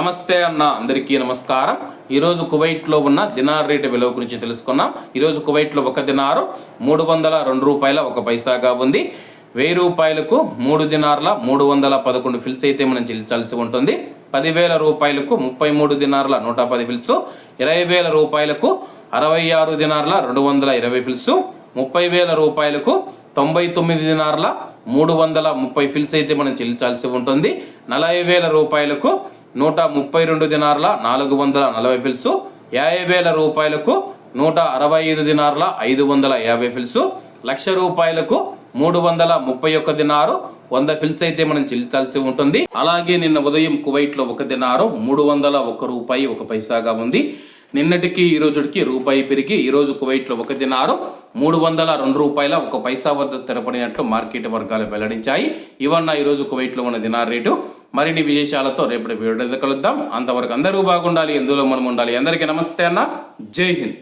నమస్తే అన్న, అందరికీ నమస్కారం. ఈరోజు కువైట్లో ఉన్న దినార్ రేటు విలువ గురించి తెలుసుకున్నాం. ఈరోజు కువైట్లో ఒక దినారు 302 రూపాయల 1 పైసాగా ఉంది. 1000 రూపాయలకు 3 దినార్ల 311 ఫిల్స్ అయితే మనం చెల్లించాల్సి ఉంటుంది. 10,000 రూపాయలకు 33 దినార్ల 110 ఫిల్స్, 20,000 రూపాయలకు 66 దినార్ల 220 ఫిల్స్, 30,000 రూపాయలకు 99 దినార్ల 330 ఫిల్స్ అయితే మనం చెల్లించాల్సి ఉంటుంది. 40,000 రూపాయలకు 132 దినార్ల 440 ఫిల్స్, 50,000 రూపాయలకు 165 దినార్ల 550 ఫిల్స్, 1,00,000 రూపాయలకు 331 దినారు 100 ఫిల్స్ అయితే మనం చెల్లించాల్సి ఉంటుంది. అలాగే నిన్న ఉదయం కువైట్లో ఒక దినారు 301 రూపాయి 1 పైసాగా ఉంది. నిన్నటికి ఈ రోజుకి రూపాయి పెరిగి ఈరోజు కువైట్లో ఒక దినారు 302 రూపాయల 1 పైసా వద్ద స్థిరపడినట్లు మార్కెట్ వర్గాలు వెల్లడించాయి. ఇవన్న ఈరోజు కువైట్లో ఉన్న దినార్ రేటు. మరిన్ని విశేషాలతో రేపటి వీడియోలో కలుద్దాం. అంతవరకు అందరూ బాగుండాలి, ఎందులో మనం ఉండాలి. అందరికీ నమస్తే అన్న, జై హింద్.